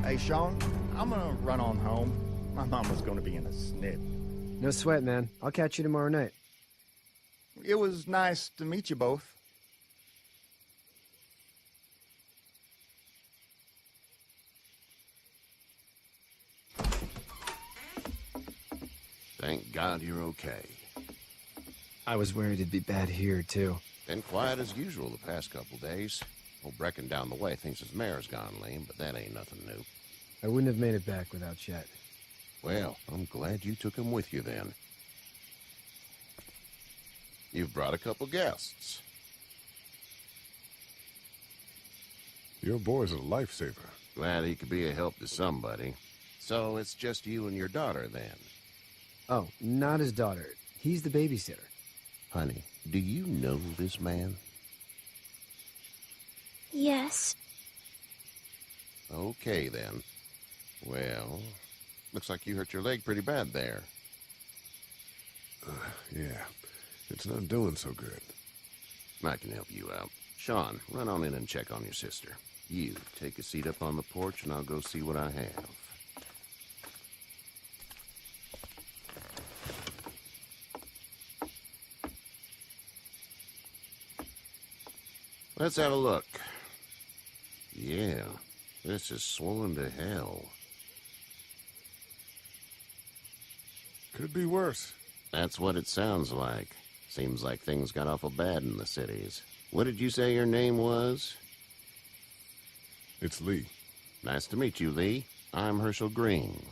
Hey, Sean, I'm gonna run on home. My mama's gonna be in a snit. No sweat, man. I'll catch you tomorrow night. It was nice to meet you both. Thank God you're okay. I was worried it'd be bad here, too. Been quiet as usual the past couple days. Old Brecken down the way thinks his mare's gone lame, but that ain't nothing new. I wouldn't have made it back without Chet. Well, I'm glad you took him with you then. You've brought a couple guests. Your boy's a lifesaver. Glad he could be a help to somebody. So it's just you and your daughter then? Oh, not his daughter. He's the babysitter. Honey, do you know this man? Yes. Okay, then. Well, looks like you hurt your leg pretty bad there. Yeah, it's not doing so good. I can help you out. Sean, run on in and check on your sister. You, take a seat up on the porch and I'll go see what I have. Let's have a look. Yeah, this is swollen to hell. Could be worse. That's what it sounds like. Seems like things got awful bad in the cities. What did you say your name was? It's Lee. Nice to meet you, Lee. I'm Herschel Green.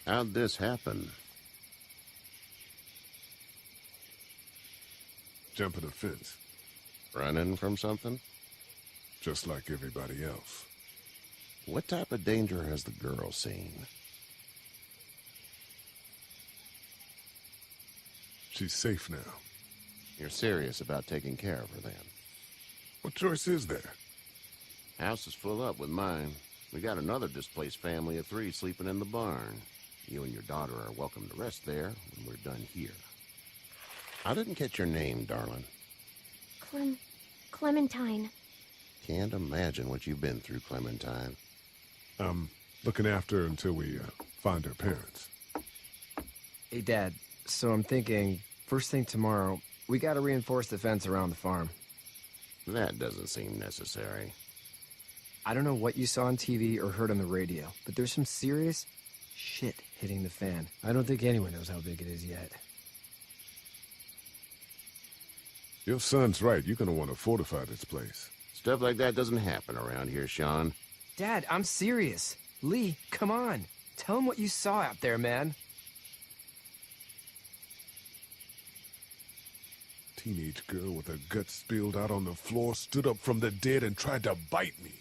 How'd this happen? Jumping a fence, Running from something? just like everybody else. What type of danger has the girl seen? She's safe now. You're serious about taking care of her, then? What choice is there? House is full up with mine. We got another displaced family of 3 sleeping in the barn. You and your daughter are welcome to rest there when we're done here. I didn't catch your name, darling. Clementine. Can't imagine what you've been through, Clementine. I'm looking after her until we find her parents. Hey, Dad. So I'm thinking, first thing tomorrow, we gotta reinforce the fence around the farm. That doesn't seem necessary. I don't know what you saw on TV or heard on the radio, but there's some serious shit hitting the fan. I don't think anyone knows how big it is yet. Your son's right. You're gonna want to fortify this place. Stuff like that doesn't happen around here, Sean. Dad, I'm serious. Lee, come on. Tell him what you saw out there, man. Teenage girl with her guts spilled out on the floor stood up from the dead and tried to bite me.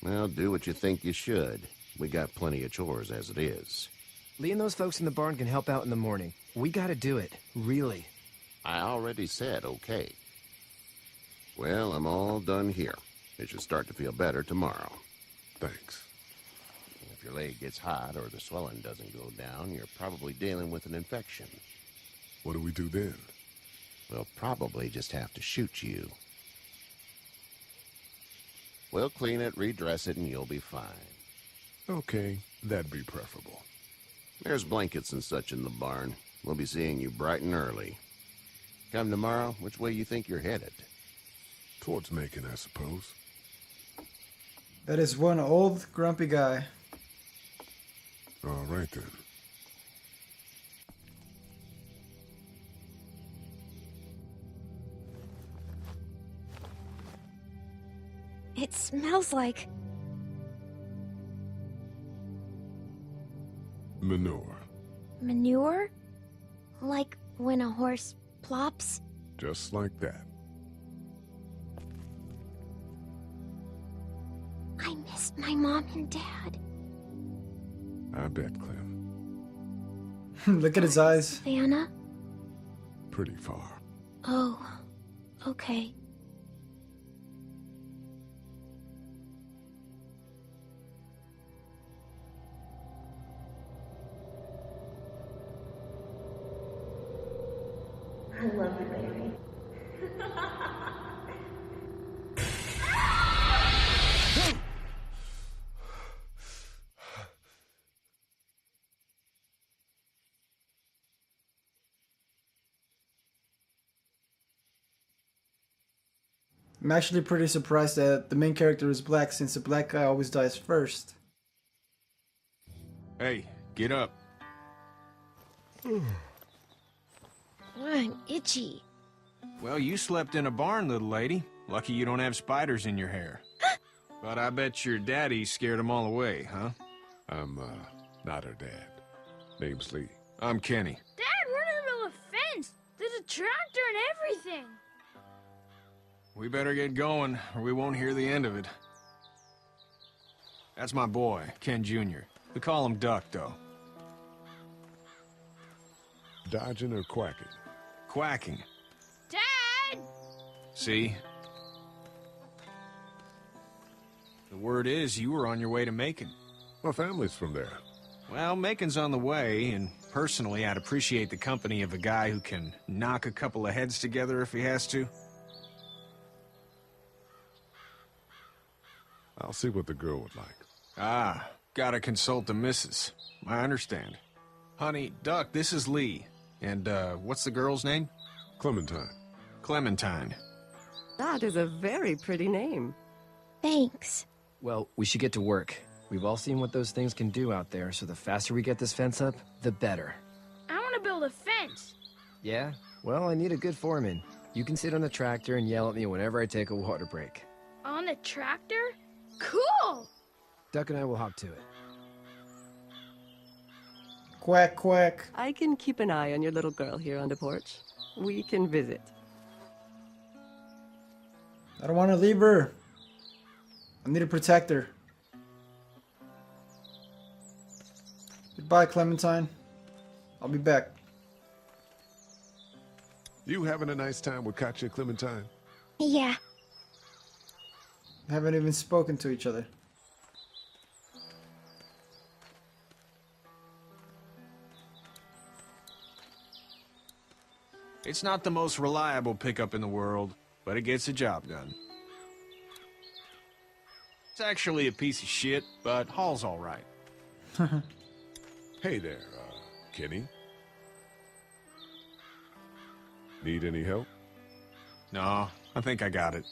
Well, do what you think you should. We got plenty of chores as it is. Lee and those folks in the barn can help out in the morning. We gotta do it. Really. I already said okay. Well, I'm all done here. It should start to feel better tomorrow. Thanks. If your leg gets hot or the swelling doesn't go down, you're probably dealing with an infection. What do we do then? We'll probably just have to shoot you. We'll clean it, redress it, and you'll be fine. Okay, that'd be preferable. There's blankets and such in the barn. We'll be seeing you bright and early. Come tomorrow, which way you think you're headed? Towards Macon, I suppose. That is one old, grumpy guy. All right, then. It smells like... Manure. manure? Like when a horse plops? Just like that. I miss my mom and dad. I bet, Clem. Look at his eyes. Savannah? Pretty far. Oh, okay. I love you, baby. I'm actually pretty surprised that the main character is black, since the black guy always dies first. Hey, get up. I'm itchy. Well, you slept in a barn, little lady. Lucky you don't have spiders in your hair. But I bet your daddy scared them all away, huh? I'm, not her dad. Name's Lee. I'm Kenny. Dad, we're in the middle of a fence. There's a tractor and everything. We better get going, or we won't hear the end of it. That's my boy, Ken Jr. We call him Duck, though. Dodging or quacking? Quacking. Dad! See? The word is you were on your way to Macon. My family's from there. Well, Macon's on the way, and personally, I'd appreciate the company of a guy who can knock a couple of heads together if he has to. I'll see what the girl would like. Ah, gotta consult the missus. I understand. Honey, Duck, this is Lee. And, what's the girl's name? Clementine. Clementine. That is a very pretty name. Thanks. Well, we should get to work. We've all seen what those things can do out there, so the faster we get this fence up, the better. I want to build a fence. Yeah? Well, I need a good foreman. You can sit on the tractor and yell at me whenever I take a water break. On the tractor? Cool! Duck and I will hop to it. Quack, quack. I can keep an eye on your little girl here on the porch. We can visit. I don't want to leave her. I need to protect her. Goodbye, Clementine. I'll be back. You having a nice time with Katya, Clementine? Yeah. Haven't even spoken to each other. It's not the most reliable pickup in the world, but it gets the job done. It's actually a piece of shit, but haul's all right. Hey there, Kenny. Need any help? No, I think I got it.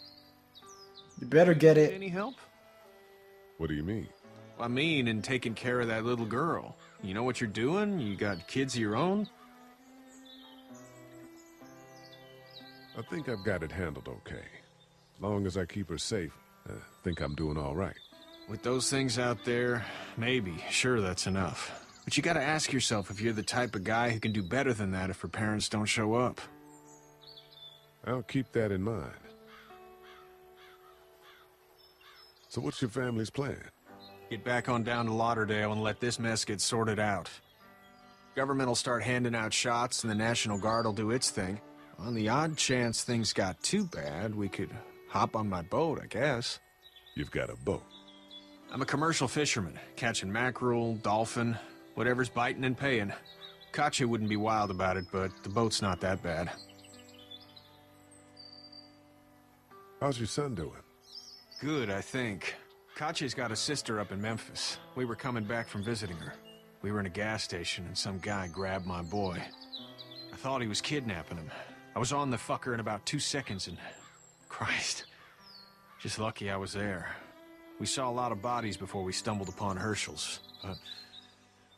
You better get it. Any help? What do you mean? I mean, in taking care of that little girl. You know what you're doing? You got kids of your own? I think I've got it handled okay. Long as I keep her safe, I think I'm doing all right. With those things out there, maybe, sure, that's enough. But you gotta ask yourself if you're the type of guy who can do better than that if her parents don't show up. I'll keep that in mind. So what's your family's plan? Get back on down to Lauderdale and let this mess get sorted out. Government will start handing out shots and the National Guard will do its thing. On the odd chance things got too bad, we could hop on my boat, I guess. You've got a boat. I'm a commercial fisherman, catching mackerel, dolphin, whatever's biting and paying. Katya wouldn't be wild about it, but the boat's not that bad. How's your son doing? Good, I think. Katya's got a sister up in Memphis. We were coming back from visiting her. We were in a gas station and some guy grabbed my boy. I thought he was kidnapping him. I was on the fucker in about 2 seconds and... Christ. Just lucky I was there. We saw a lot of bodies before we stumbled upon Herschel's. But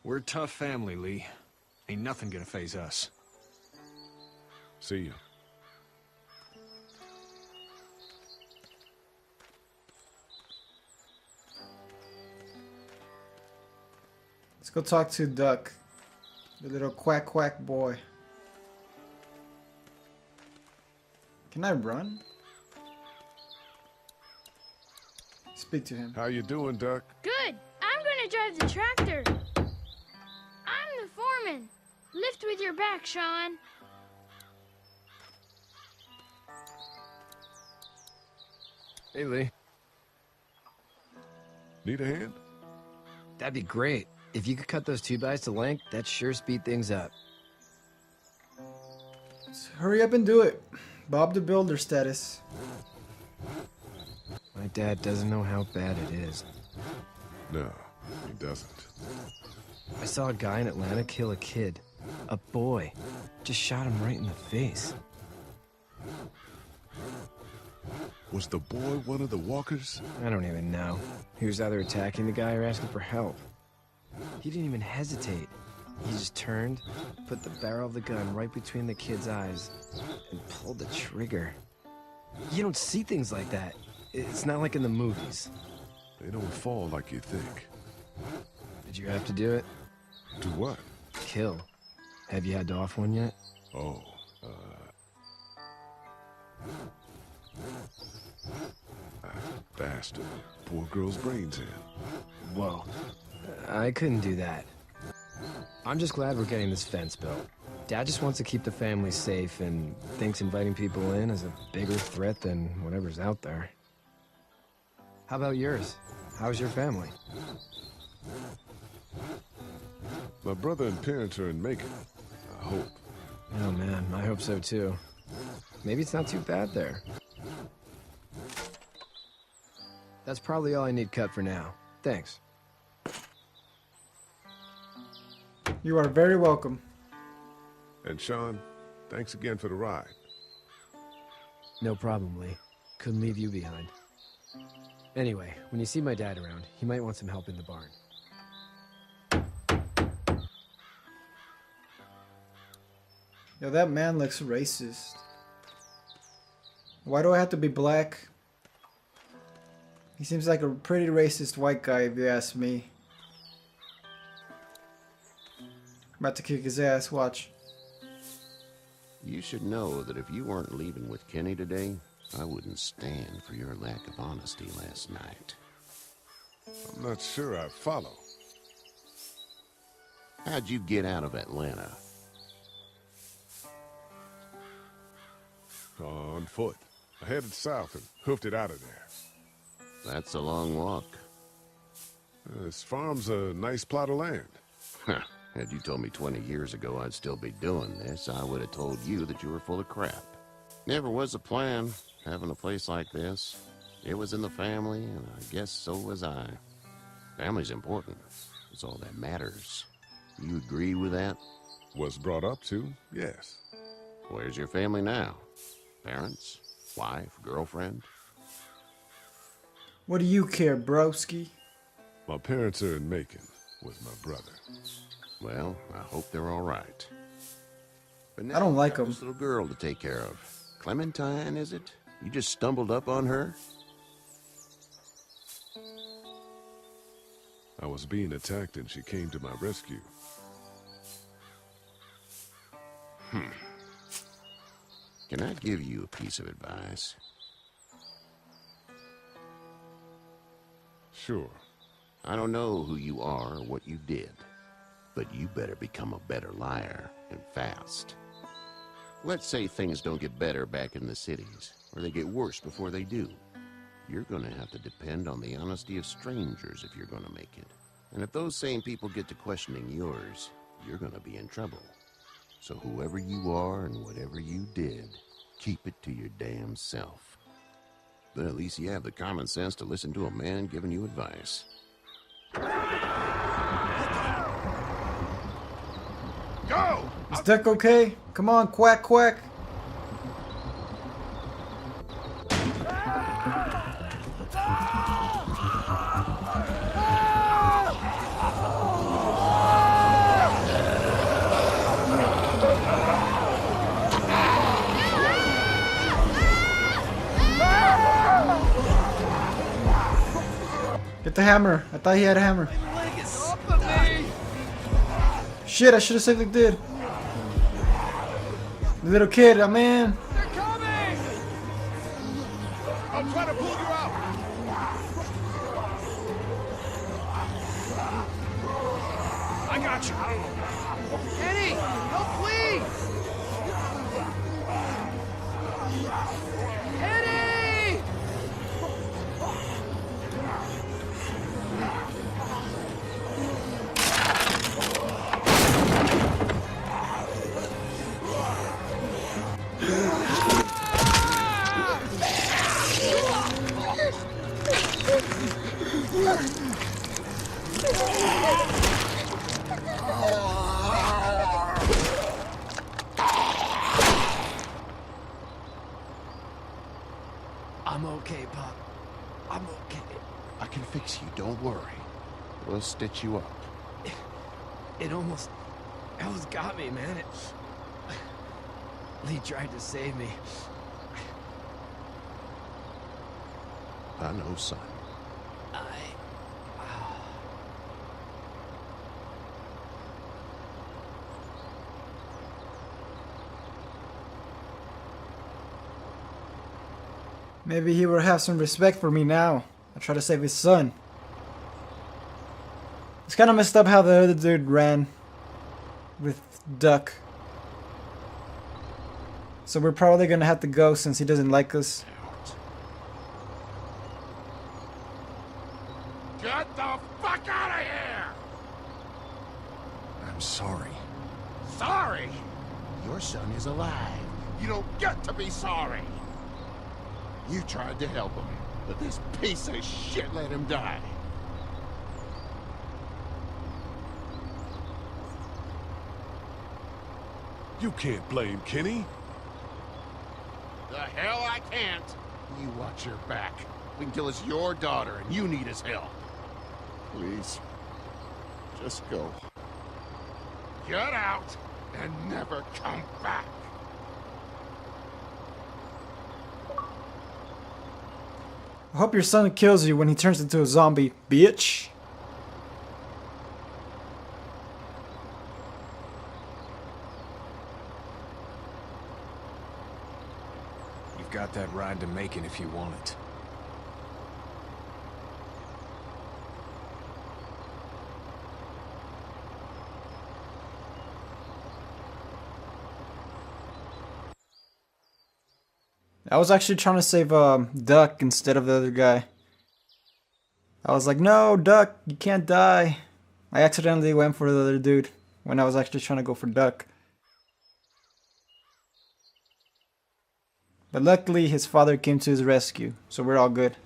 we're a tough family, Lee. Ain't nothing gonna faze us. See you. Let's go talk to Duck. The little quack quack boy. Can I run? Speak to him. How you doing, Duck? Good. I'm gonna drive the tractor. I'm the foreman. Lift with your back, Sean. Hey, Lee. Need a hand? That'd be great. If you could cut those 2x to length, that'd sure speed things up. Let's hurry up and do it. Bob the Builder status. My dad doesn't know how bad it is. No, he doesn't. I saw a guy in Atlanta kill a kid. A boy. Just shot him right in the face. Was the boy one of the walkers? I don't even know. He was either attacking the guy or asking for help. He didn't even hesitate. He just turned, put the barrel of the gun right between the kid's eyes, and pulled the trigger. You don't see things like that. It's not like in the movies. They don't fall like you think. Did you have to do it? Do what? Kill. Have you had to off one yet? Oh, bastard. Poor girl's brains in. Whoa. I couldn't do that. I'm just glad we're getting this fence built. Dad just wants to keep the family safe and thinks inviting people in is a bigger threat than whatever's out there. How about yours? How's your family? My brother and parents are in Macon. I hope. Oh man, I hope so too. Maybe it's not too bad there. That's probably all I need cut for now. Thanks. You are very welcome. And Sean, thanks again for the ride. No problem, Lee. Couldn't leave you behind. Anyway, when you see my dad around, he might want some help in the barn. Yo, that man looks racist. Why do I have to be black? He seems like a pretty racist white guy, if you ask me. I'm about to kick his ass, watch. You should know that if you weren't leaving with Kenny today, I wouldn't stand for your lack of honesty last night. I'm not sure I follow. How'd you get out of Atlanta? On foot. I headed south and hoofed it out of there. That's a long walk. This farm's a nice plot of land. Huh. Had you told me 20 years ago I'd still be doing this, I would have told you that you were full of crap. Never was a plan, having a place like this. It was in the family, and I guess so was I. Family's important. It's all that matters. You agree with that? Was brought up to, yes. Where's your family now? Parents? Wife? Girlfriend? What do you care, broski? My parents are in Macon with my brother. Well, I hope they're all right. But now I don't like you got them. this little girl to take care of. Clementine, is it? You just stumbled up on her? I was being attacked and she came to my rescue. Can I give you a piece of advice? Sure. I don't know who you are or what you did, but you better become a better liar, and fast. Let's say things don't get better back in the cities, or they get worse before they do. You're gonna have to depend on the honesty of strangers if you're gonna make it. And if those same people get to questioning yours, you're gonna be in trouble. So whoever you are and whatever you did, keep it to your damn self. But at least you have the common sense to listen to a man giving you advice. Go! Is Duck okay? Come on, quack, quack. Get the hammer. I thought he had a hammer. Shit, I should have saved the dude. The little kid, I'm in. They're coming! I'll try to pull you out. I got you. Kenny, help, please! Kenny! I'm okay, Pop. I'm okay. I can fix you, don't worry. We'll stitch you up. It almost got me, man. Lee tried to save me. I know, son. Maybe he will have some respect for me now. I try to save his son. It's kind of messed up how the other dude ran with Duck. So we're probably gonna have to go since he doesn't like us. Get the fuck out of here! I'm sorry. Sorry? Your son is alive. You don't get to be sorry. You tried to help him, but this piece of shit let him die. You can't blame Kenny. The hell I can't. You watch your back. We can kill us your daughter, and you need his help. Please, just go. Get out and never come back. I hope your son kills you when he turns into a zombie, bitch. You've got that ride to Macon if you want it. I was actually trying to save Duck instead of the other guy. I was like, no, Duck, you can't die. I accidentally went for the other dude when I was actually trying to go for Duck. But luckily his father came to his rescue, so we're all good.